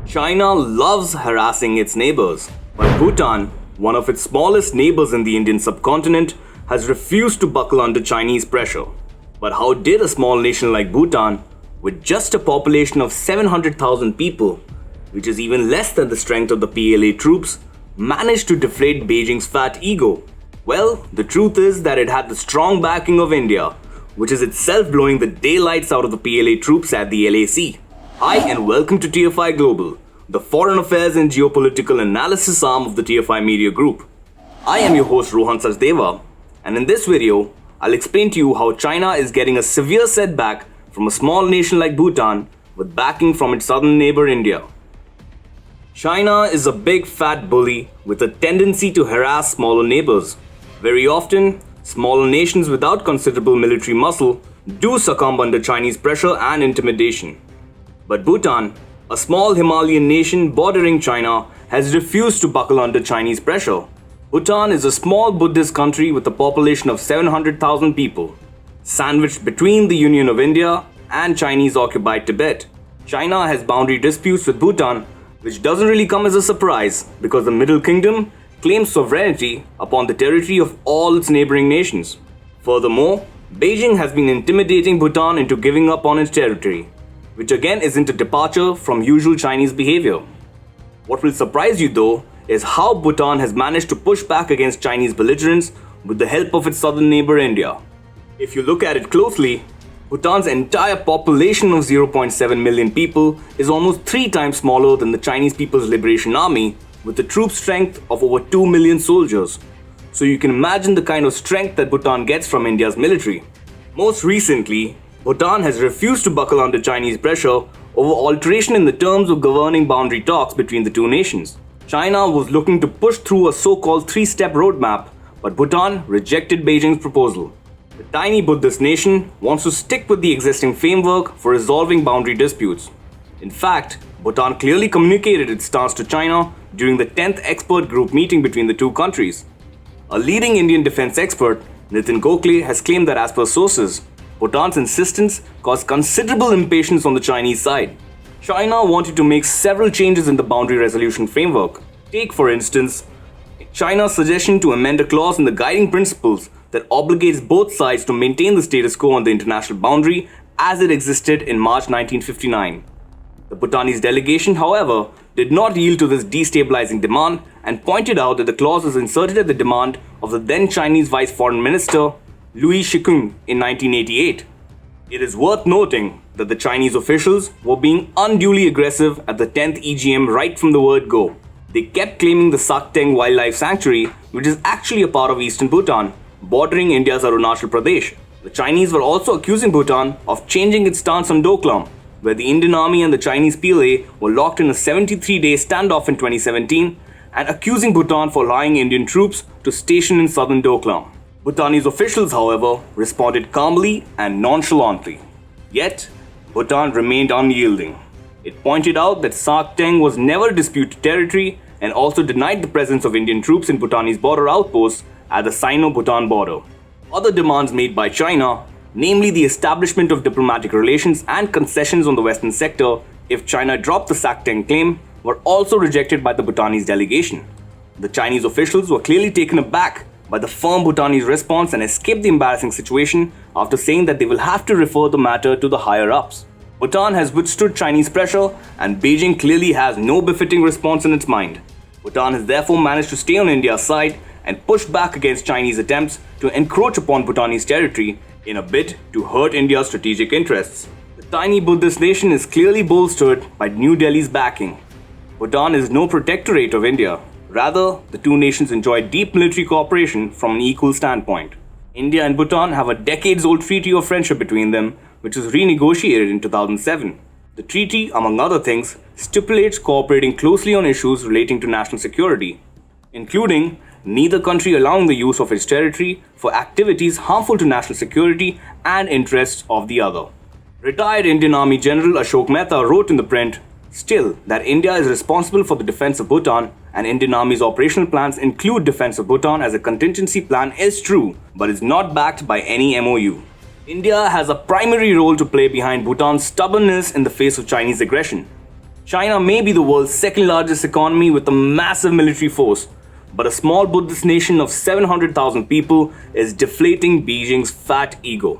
China loves harassing its neighbors, but Bhutan, one of its smallest neighbors in the Indian subcontinent, has refused to buckle under Chinese pressure. But how did a small nation like Bhutan, with just a population of 700,000 people, which is even less than the strength of the PLA troops, manage to deflate Beijing's fat ego? Well, the truth is that it had the strong backing of India, which is itself blowing the daylights out of the PLA troops at the LAC. Hi and welcome to TFI Global, the foreign affairs and geopolitical analysis arm of the TFI Media Group. I am your host Rohan Sachdeva, and in this video, I'll explain to you how China is getting a severe setback from a small nation like Bhutan with backing from its southern neighbor India. China is a big fat bully with a tendency to harass smaller neighbors. Very often, smaller nations without considerable military muscle do succumb under Chinese pressure and intimidation. But Bhutan, a small Himalayan nation bordering China, has refused to buckle under Chinese pressure. Bhutan is a small Buddhist country with a population of 700,000 people, sandwiched between the Union of India and Chinese-occupied Tibet. China has boundary disputes with Bhutan, which doesn't really come as a surprise because the Middle Kingdom claims sovereignty upon the territory of all its neighboring nations. Furthermore, Beijing has been intimidating Bhutan into giving up on its territory, which again isn't a departure from usual Chinese behavior. What will surprise you though is how Bhutan has managed to push back against Chinese belligerence with the help of its southern neighbor India. If you look at it closely, Bhutan's entire population of 0.7 million people is almost 3 times smaller than the Chinese People's Liberation Army, with a troop strength of over 2 million soldiers. So you can imagine the kind of strength that Bhutan gets from India's military. Most recently, Bhutan has refused to buckle under Chinese pressure over alteration in the terms of governing boundary talks between the two nations. China was looking to push through a so-called 3-step roadmap, but Bhutan rejected Beijing's proposal. The tiny Buddhist nation wants to stick with the existing framework for resolving boundary disputes. In fact, Bhutan clearly communicated its stance to China during the 10th expert group meeting between the two countries. A leading Indian defense expert, Nitin Gokhale, has claimed that as per sources, Bhutan's insistence caused considerable impatience on the Chinese side. China wanted to make several changes in the boundary resolution framework. Take, for instance, China's suggestion to amend a clause in the guiding principles that obligates both sides to maintain the status quo on the international boundary as it existed in March 1959. The Bhutanese delegation, however, did not yield to this destabilizing demand and pointed out that the clause was inserted at the demand of the then Chinese Vice Foreign Minister Louis Shikung in 1988. It is worth noting that the Chinese officials were being unduly aggressive at the 10th EGM right from the word go. They kept claiming the Sakteng Wildlife Sanctuary, which is actually a part of eastern Bhutan, bordering India's Arunachal Pradesh. The Chinese were also accusing Bhutan of changing its stance on Doklam, where the Indian Army and the Chinese PLA were locked in a 73-day standoff in 2017, and accusing Bhutan for allowing Indian troops to station in southern Doklam. Bhutanese officials, however, responded calmly and nonchalantly. Yet, Bhutan remained unyielding. It pointed out that Sakteng was never disputed territory and also denied the presence of Indian troops in Bhutanese border outposts at the Sino-Bhutan border. Other demands made by China, namely the establishment of diplomatic relations and concessions on the western sector if China dropped the Sakteng claim, were also rejected by the Bhutanese delegation. The Chinese officials were clearly taken aback by the firm Bhutanese response and escaped the embarrassing situation after saying that they will have to refer the matter to the higher-ups. Bhutan has withstood Chinese pressure and Beijing clearly has no befitting response in its mind. Bhutan has therefore managed to stay on India's side and push back against Chinese attempts to encroach upon Bhutanese territory in a bid to hurt India's strategic interests. The tiny Buddhist nation is clearly bolstered by New Delhi's backing. Bhutan is no protectorate of India. Rather, the two nations enjoy deep military cooperation from an equal standpoint. India and Bhutan have a decades-old treaty of friendship between them, which was renegotiated in 2007. The treaty, among other things, stipulates cooperating closely on issues relating to national security, including neither country allowing the use of its territory for activities harmful to national security and interests of the other. Retired Indian Army General Ashok Mehta wrote in the print, "Still, that India is responsible for the defense of Bhutan and Indian Army's operational plans include defense of Bhutan as a contingency plan is true, but is not backed by any MOU. India has a primary role to play behind Bhutan's stubbornness in the face of Chinese aggression. China may be the world's second largest economy with a massive military force, but a small Buddhist nation of 700,000 people is deflating Beijing's fat ego.